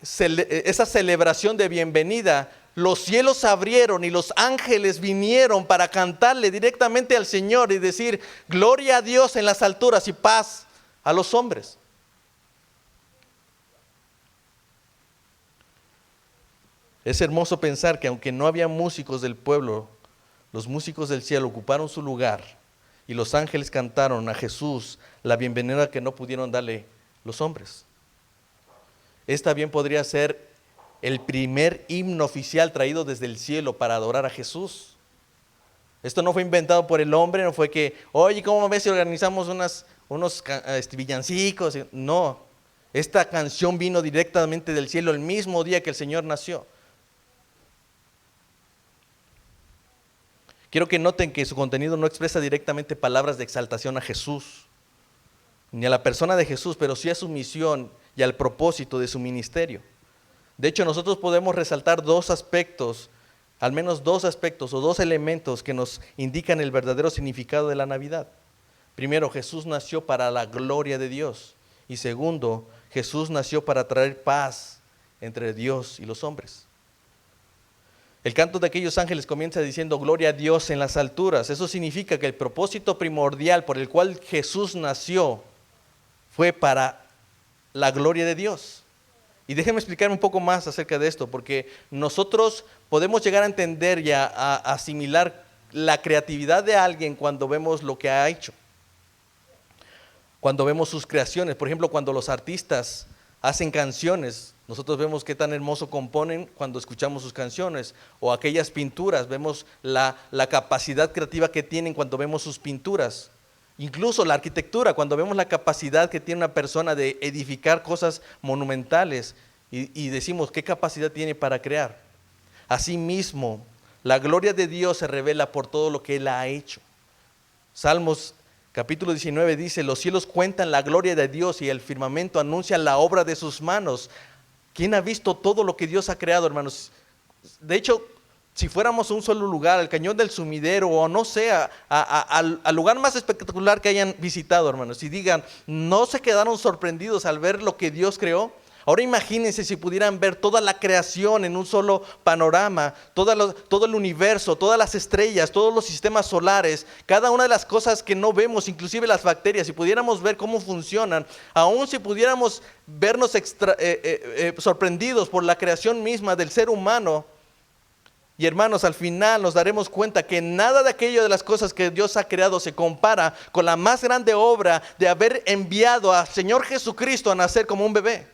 esa celebración de bienvenida, los cielos se abrieron y los ángeles vinieron para cantarle directamente al Señor y decir, gloria a Dios en las alturas y paz a los hombres. Es hermoso pensar que aunque no había músicos del pueblo, los músicos del cielo ocuparon su lugar y los ángeles cantaron a Jesús la bienvenida que no pudieron darle los hombres. Esta bien podría ser el primer himno oficial traído desde el cielo para adorar a Jesús. Esto no fue inventado por el hombre, no fue que, oye, ¿cómo ves si organizamos unos villancicos? No, esta canción vino directamente del cielo el mismo día que el Señor nació. Quiero que noten que su contenido no expresa directamente palabras de exaltación a Jesús, ni a la persona de Jesús, pero sí a su misión y al propósito de su ministerio. De hecho, nosotros podemos resaltar dos aspectos, al menos dos aspectos o dos elementos que nos indican el verdadero significado de la Navidad. Primero, Jesús nació para la gloria de Dios. Y segundo, Jesús nació para traer paz entre Dios y los hombres. El canto de aquellos ángeles comienza diciendo gloria a Dios en las alturas. Eso significa que el propósito primordial por el cual Jesús nació fue para la gloria de Dios. Y déjenme explicar un poco más acerca de esto, porque nosotros podemos llegar a entender y a asimilar la creatividad de alguien cuando vemos lo que ha hecho. Cuando vemos sus creaciones, por ejemplo, cuando los artistas hacen canciones, nosotros vemos qué tan hermoso componen cuando escuchamos sus canciones, o aquellas pinturas, vemos la capacidad creativa que tienen cuando vemos sus pinturas. Incluso la arquitectura, cuando vemos la capacidad que tiene una persona de edificar cosas monumentales y decimos qué capacidad tiene para crear. Asimismo, la gloria de Dios se revela por todo lo que Él ha hecho. Salmos capítulo 19 dice, los cielos cuentan la gloria de Dios y el firmamento anuncia la obra de sus manos. ¿Quién ha visto todo lo que Dios ha creado, hermanos? De hecho, si fuéramos a un solo lugar, al Cañón del Sumidero, o no sé, al lugar más espectacular que hayan visitado, hermanos, y digan, ¿no se quedaron sorprendidos al ver lo que Dios creó? Ahora imagínense si pudieran ver toda la creación en un solo panorama, todo el universo, todas las estrellas, todos los sistemas solares, cada una de las cosas que no vemos, inclusive las bacterias, si pudiéramos ver cómo funcionan, aún si pudiéramos vernos sorprendidos por la creación misma del ser humano. Y hermanos, al final nos daremos cuenta que nada de aquello de las cosas que Dios ha creado se compara con la más grande obra de haber enviado al Señor Jesucristo a nacer como un bebé.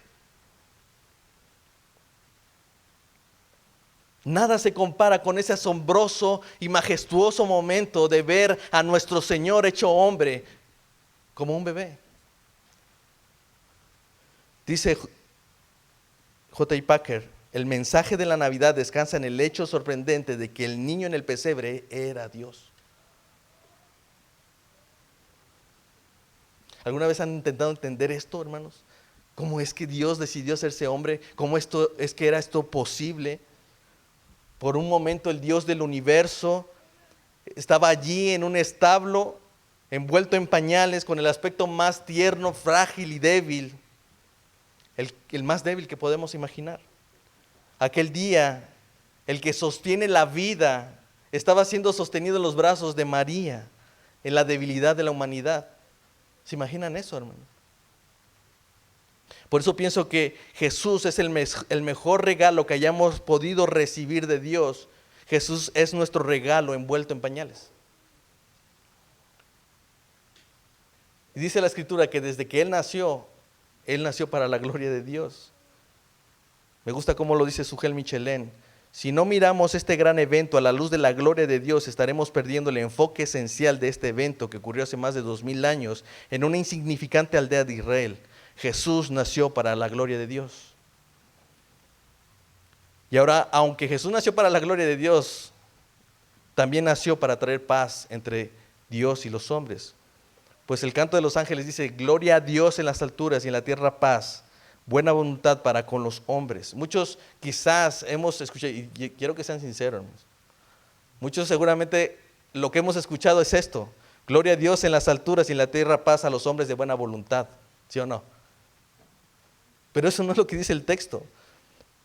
Nada se compara con ese asombroso y majestuoso momento de ver a nuestro Señor hecho hombre como un bebé. Dice J.I. Packer, el mensaje de la Navidad descansa en el hecho sorprendente de que el niño en el pesebre era Dios. ¿Alguna vez han intentado entender esto, hermanos? ¿Cómo es que Dios decidió hacerse hombre? ¿Cómo es que era esto posible? Por un momento el Dios del universo estaba allí en un establo, envuelto en pañales, con el aspecto más tierno, frágil y débil, el más débil que podemos imaginar. Aquel día, el que sostiene la vida, estaba siendo sostenido en los brazos de María, en la debilidad de la humanidad. ¿Se imaginan eso, hermano? Por eso pienso que Jesús es el mejor regalo que hayamos podido recibir de Dios. Jesús es nuestro regalo envuelto en pañales. Y dice la Escritura que desde que Él nació para la gloria de Dios. Me gusta cómo lo dice Sujel Michelén. Si no miramos este gran evento a la luz de la gloria de Dios, estaremos perdiendo el enfoque esencial de este evento que ocurrió hace más de 2000 años en una insignificante aldea de Israel. Jesús nació para la gloria de Dios. Y ahora, aunque Jesús nació para la gloria de Dios, también nació para traer paz entre Dios y los hombres. Pues el canto de los ángeles dice, gloria a Dios en las alturas y en la tierra paz, buena voluntad para con los hombres. Muchos quizás hemos escuchado, y quiero que sean sinceros, hermanos, muchos seguramente lo que hemos escuchado es esto, gloria a Dios en las alturas y en la tierra paz a los hombres de buena voluntad, ¿sí o no? Pero eso no es lo que dice el texto.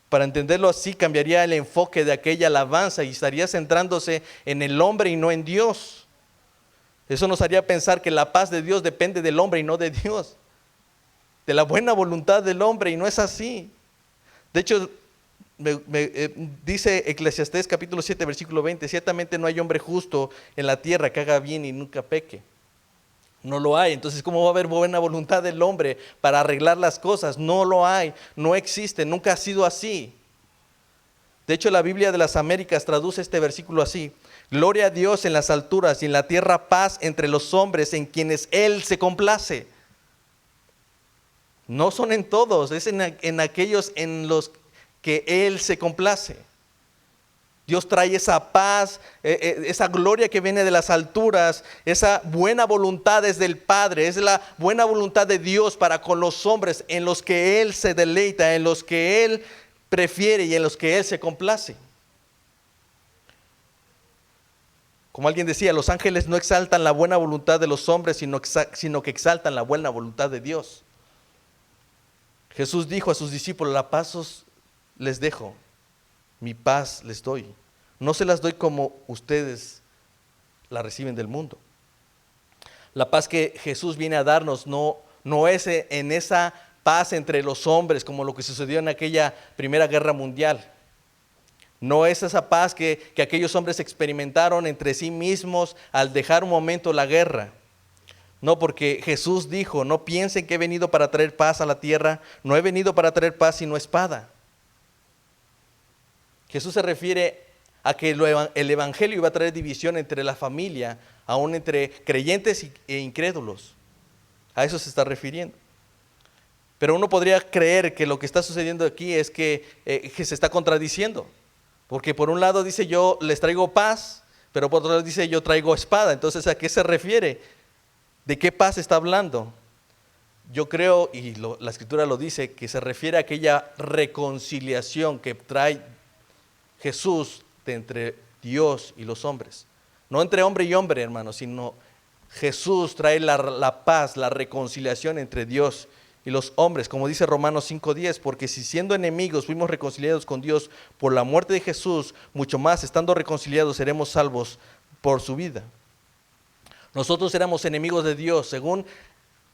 Para entenderlo así, cambiaría el enfoque de aquella alabanza y estaría centrándose en el hombre y no en Dios. Eso nos haría pensar que la paz de Dios depende del hombre y no de Dios, de la buena voluntad del hombre, y no es así. De hecho, dice Eclesiastés capítulo 7 versículo 20, ciertamente no hay hombre justo en la tierra que haga bien y nunca peque. No lo hay. Entonces, ¿cómo va a haber buena voluntad del hombre para arreglar las cosas? No lo hay, no existe, nunca ha sido así. De hecho, la Biblia de las Américas traduce este versículo así: gloria a Dios en las alturas y en la tierra paz entre los hombres en quienes Él se complace. No son en todos, es en aquellos en los que Él se complace. Dios trae esa paz, esa gloria que viene de las alturas, esa buena voluntad es del Padre, es la buena voluntad de Dios para con los hombres en los que Él se deleita, en los que Él prefiere y en los que Él se complace. Como alguien decía, los ángeles no exaltan la buena voluntad de los hombres, sino que exaltan la buena voluntad de Dios. Jesús dijo a sus discípulos: la paz les dejo, mi paz les doy. No se las doy como ustedes la reciben del mundo. La paz que Jesús viene a darnos no es en esa paz entre los hombres como lo que sucedió en aquella Primera Guerra Mundial. No es esa paz que aquellos hombres experimentaron entre sí mismos al dejar un momento la guerra. No, porque Jesús dijo: no piensen que he venido para traer paz a la tierra, no he venido para traer paz sino espada. Jesús se refiere a que el evangelio iba a traer división entre la familia, aún entre creyentes e incrédulos. A eso se está refiriendo. Pero uno podría creer que lo que está sucediendo aquí es que se está contradiciendo. Porque por un lado dice: yo les traigo paz, pero por otro lado dice: yo traigo espada. Entonces, ¿a qué se refiere? ¿De qué paz está hablando? Yo creo, y la Escritura lo dice, que se refiere a aquella reconciliación que trae Jesús de entre Dios y los hombres. No entre hombre y hombre, hermanos, sino Jesús trae la paz, la reconciliación entre Dios y los hombres, como dice Romanos 5:10, porque si siendo enemigos fuimos reconciliados con Dios por la muerte de Jesús, mucho más estando reconciliados seremos salvos por su vida. Nosotros éramos enemigos de Dios. Según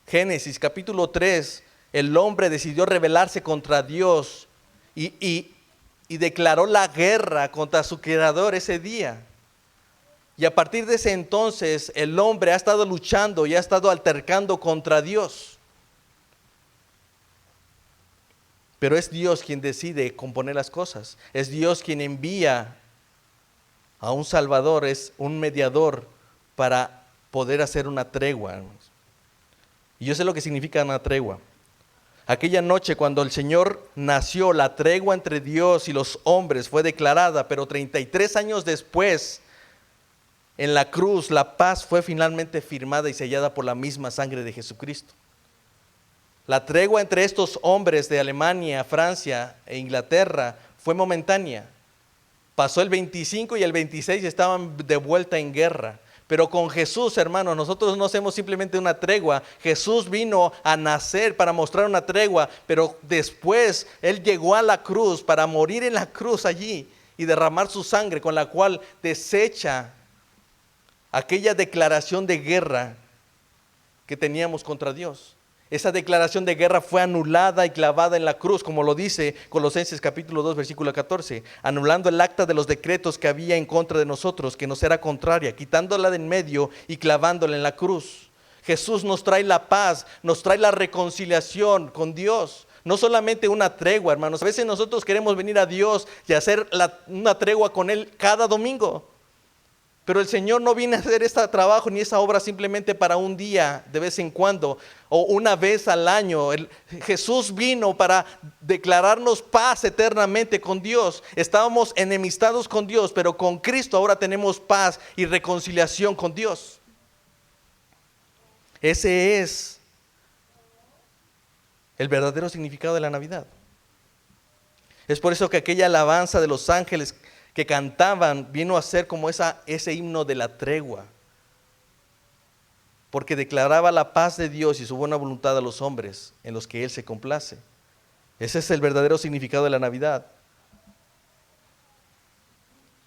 Génesis capítulo 3, el hombre decidió rebelarse contra Dios y declaró la guerra contra su creador ese día. Y a partir de ese entonces el hombre ha estado luchando y ha estado altercando contra Dios. Pero es Dios quien decide componer las cosas. Es Dios quien envía a un Salvador, es un mediador para poder hacer una tregua, hermanos. Y yo sé lo que significa una tregua. Aquella noche cuando el Señor nació, la tregua entre Dios y los hombres fue declarada, pero 33 años después, en la cruz, la paz fue finalmente firmada y sellada por la misma sangre de Jesucristo. La tregua entre estos hombres de Alemania, Francia e Inglaterra fue momentánea. Pasó el 25 y el 26 estaban de vuelta en guerra. Pero con Jesús, hermanos, nosotros no hacemos simplemente una tregua. Jesús vino a nacer para mostrar una tregua, pero después Él llegó a la cruz para morir en la cruz allí y derramar su sangre, con la cual desecha aquella declaración de guerra que teníamos contra Dios. Esa declaración de guerra fue anulada y clavada en la cruz, como lo dice Colosenses capítulo 2, versículo 14, anulando el acta de los decretos que había en contra de nosotros, que nos era contraria, quitándola de en medio y clavándola en la cruz. Jesús nos trae la paz, nos trae la reconciliación con Dios. No solamente una tregua, hermanos. A veces nosotros queremos venir a Dios y hacer una tregua con Él cada domingo. Pero el Señor no viene a hacer este trabajo ni esa obra simplemente para un día de vez en cuando o una vez al año. Jesús vino para declararnos paz eternamente con Dios. Estábamos enemistados con Dios, pero con Cristo ahora tenemos paz y reconciliación con Dios. Ese es el verdadero significado de la Navidad. Es por eso que aquella alabanza de los ángeles que cantaban vino a ser como ese himno de la tregua, porque declaraba la paz de Dios y su buena voluntad a los hombres en los que Él se complace. Ese es el verdadero significado de la Navidad.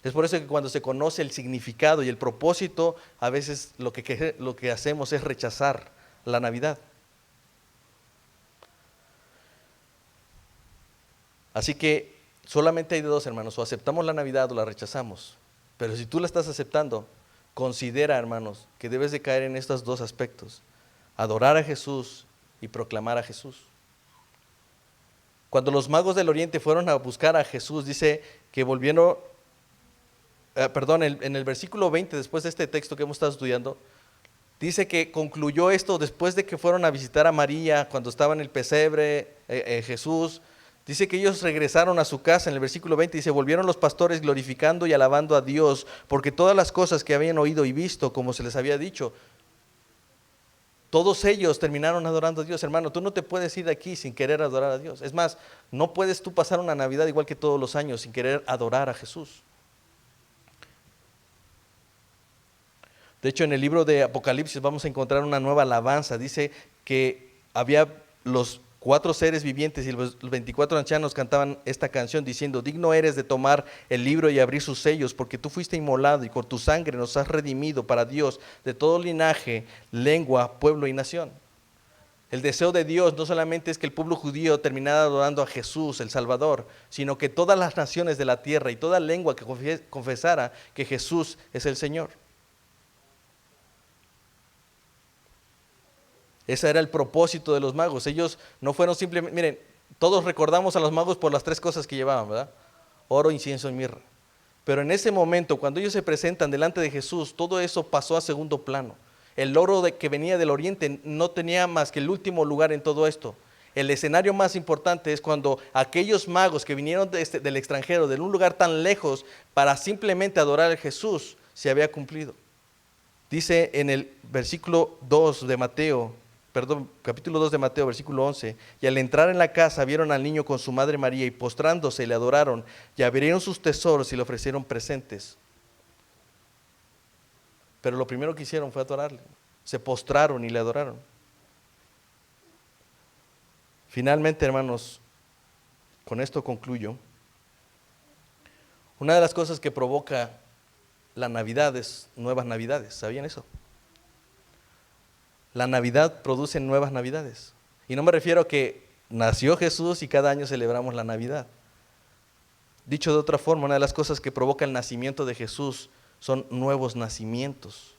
Es por eso que cuando se conoce el significado y el propósito, a veces lo que hacemos es rechazar la Navidad. Así que solamente hay de dos, hermanos: o aceptamos la Navidad o la rechazamos. Pero si tú la estás aceptando, considera, hermanos, que debes de caer en estos dos aspectos: adorar a Jesús y proclamar a Jesús. Cuando los magos del oriente fueron a buscar a Jesús, dice que volvieron, en el versículo 20, después de este texto que hemos estado estudiando, dice que concluyó esto después de que fueron a visitar a María cuando estaba en el pesebre Jesús. Dice que ellos regresaron a su casa. En el versículo 20 dice: volvieron los pastores glorificando y alabando a Dios, porque todas las cosas que habían oído y visto, como se les había dicho, todos ellos terminaron adorando a Dios. Hermano, tú no te puedes ir de aquí sin querer adorar a Dios. Es más, no puedes tú pasar una Navidad igual que todos los años sin querer adorar a Jesús. De hecho, en el libro de Apocalipsis vamos a encontrar una nueva alabanza. Dice que había los 4 seres vivientes y los 24 ancianos cantaban esta canción diciendo: digno eres de tomar el libro y abrir sus sellos, porque tú fuiste inmolado y con tu sangre nos has redimido para Dios de todo linaje, lengua, pueblo y nación. El deseo de Dios no solamente es que el pueblo judío terminara adorando a Jesús, el Salvador, sino que todas las naciones de la tierra y toda lengua que confesara que Jesús es el Señor. Ese era el propósito de los magos. Ellos no fueron simplemente, miren, todos recordamos a los magos por las 3 cosas que llevaban, ¿verdad? Oro, incienso y mirra. Pero en ese momento, cuando ellos se presentan delante de Jesús, todo eso pasó a segundo plano. El oro que venía del oriente no tenía más que el último lugar en todo esto. El escenario más importante es cuando aquellos magos que vinieron del extranjero, de un lugar tan lejos, para simplemente adorar a Jesús, se había cumplido. Dice en el versículo 2 de Mateo, capítulo 2 de Mateo, versículo 11: y al entrar en la casa vieron al niño con su madre María, y postrándose le adoraron, y abrieron sus tesoros y le ofrecieron presentes. Pero lo primero que hicieron fue adorarle. Se postraron y le adoraron. Finalmente, hermanos, con esto concluyo. Una de las cosas que provoca la Navidad es nuevas Navidades. ¿Sabían eso? La Navidad produce nuevas Navidades. Y no me refiero a que nació Jesús y cada año celebramos la Navidad. Dicho de otra forma, una de las cosas que provoca el nacimiento de Jesús son nuevos nacimientos.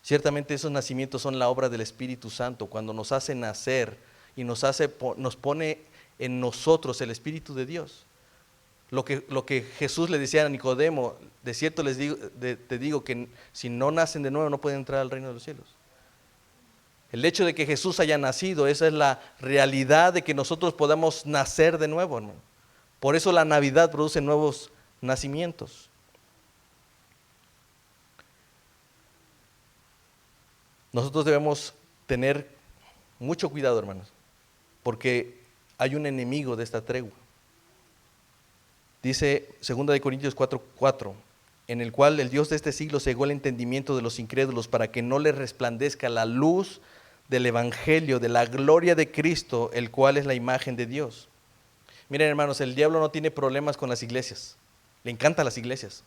Ciertamente esos nacimientos son la obra del Espíritu Santo, cuando nos hace nacer y nos pone en nosotros el Espíritu de Dios. Lo que Jesús le decía a Nicodemo: de cierto te digo que si no nacen de nuevo no pueden entrar al reino de los cielos. El hecho de que Jesús haya nacido, esa es la realidad de que nosotros podamos nacer de nuevo, hermano. Por eso la Navidad produce nuevos nacimientos. Nosotros debemos tener mucho cuidado, hermanos, porque hay un enemigo de esta tregua. Dice 2 Corintios 4:4, en el cual el Dios de este siglo cegó el entendimiento de los incrédulos para que no les resplandezca la luz del evangelio, de la gloria de Cristo, el cual es la imagen de Dios. Miren, hermanos, el diablo no tiene problemas con las iglesias. Le encantan las iglesias.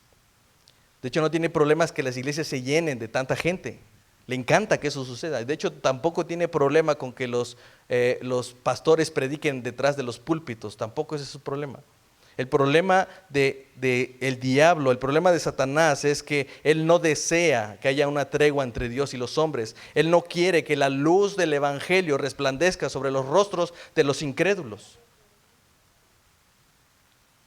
De hecho, no tiene problemas que las iglesias se llenen de tanta gente. Le encanta que eso suceda. De hecho, tampoco tiene problema con que los pastores prediquen detrás de los púlpitos. Tampoco ese es su problema. El problema del diablo, el problema de Satanás es que él no desea que haya una tregua entre Dios y los hombres. Él no quiere que la luz del evangelio resplandezca sobre los rostros de los incrédulos.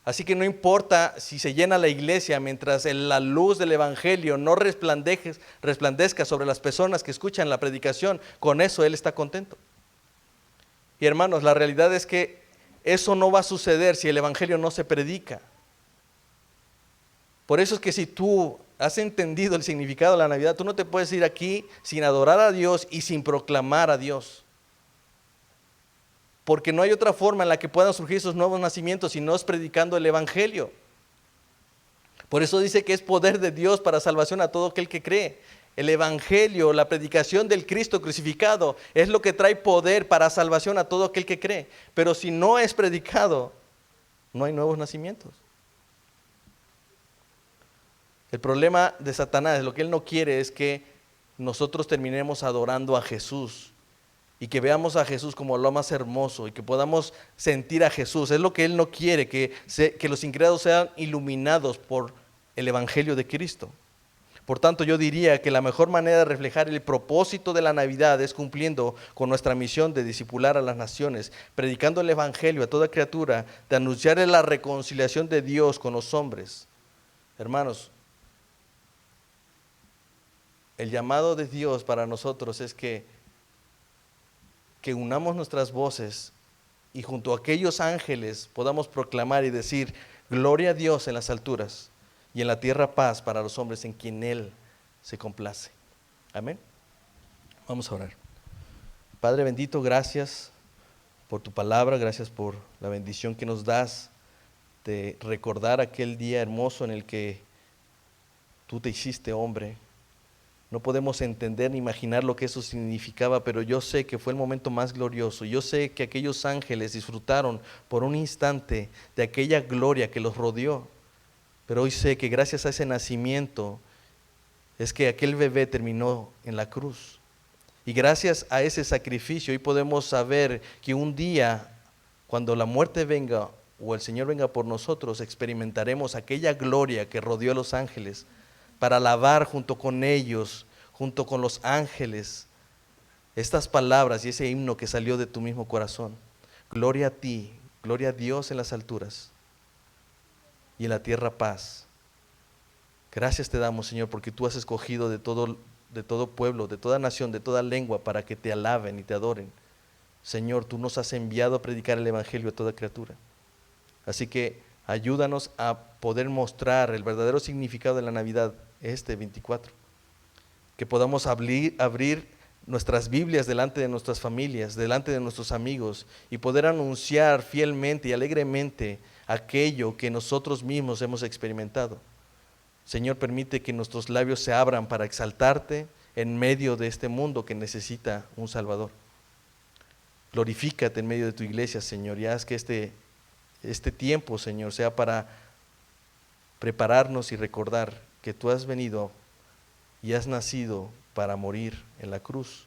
Así que no importa si se llena la iglesia, mientras la luz del evangelio no resplandezca sobre las personas que escuchan la predicación, con eso él está contento. Y hermanos, la realidad es que eso no va a suceder si el evangelio no se predica. Por eso es que si tú has entendido el significado de la Navidad, tú no te puedes ir aquí sin adorar a Dios y sin proclamar a Dios. Porque no hay otra forma en la que puedan surgir esos nuevos nacimientos si no es predicando el evangelio. Por eso dice que es poder de Dios para salvación a todo aquel que cree. El evangelio, la predicación del Cristo crucificado, es lo que trae poder para salvación a todo aquel que cree. Pero si no es predicado, no hay nuevos nacimientos. El problema de Satanás, lo que él no quiere es que nosotros terminemos adorando a Jesús y que veamos a Jesús como lo más hermoso y que podamos sentir a Jesús. Es lo que él no quiere, que los incrédulos sean iluminados por el evangelio de Cristo. Por tanto, yo diría que la mejor manera de reflejar el propósito de la Navidad es cumpliendo con nuestra misión de discipular a las naciones, predicando el Evangelio a toda criatura, de anunciarle la reconciliación de Dios con los hombres. Hermanos, el llamado de Dios para nosotros es que unamos nuestras voces y junto a aquellos ángeles podamos proclamar y decir: gloria a Dios en las alturas y en la tierra paz para los hombres en quien Él se complace. Amén. Vamos a orar. Padre bendito, gracias por tu palabra, gracias por la bendición que nos das de recordar aquel día hermoso en el que tú te hiciste hombre. No podemos entender ni imaginar lo que eso significaba, pero yo sé que fue el momento más glorioso. Yo sé que aquellos ángeles disfrutaron por un instante de aquella gloria que los rodeó. Pero hoy sé que gracias a ese nacimiento es que aquel bebé terminó en la cruz. Y gracias a ese sacrificio hoy podemos saber que un día, cuando la muerte venga o el Señor venga por nosotros, experimentaremos aquella gloria que rodeó a los ángeles, para alabar junto con ellos, junto con los ángeles, estas palabras y ese himno que salió de tu mismo corazón. Gloria a ti, gloria a Dios en las alturas y en la tierra paz. Gracias te damos, Señor, porque tú has escogido de todo pueblo, de toda nación, de toda lengua, para que te alaben y te adoren. Señor, tú nos has enviado a predicar el Evangelio a toda criatura. Así que ayúdanos a poder mostrar el verdadero significado de la Navidad este 24. Que podamos abrir nuestras Biblias delante de nuestras familias, delante de nuestros amigos, y poder anunciar fielmente y alegremente aquello que nosotros mismos hemos experimentado. Señor, permite que nuestros labios se abran para exaltarte en medio de este mundo que necesita un Salvador. Glorifícate en medio de tu iglesia, Señor, y haz que este tiempo, Señor, sea para prepararnos y recordar que tú has venido y has nacido para morir en la cruz,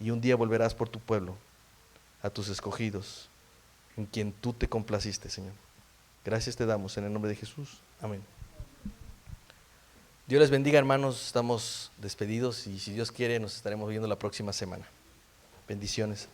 y un día volverás por tu pueblo, a tus escogidos, en quien tú te complaciste, Señor. Gracias te damos en el nombre de Jesús. Amén. Dios les bendiga, hermanos. Estamos despedidos y si Dios quiere nos estaremos viendo la próxima semana. Bendiciones.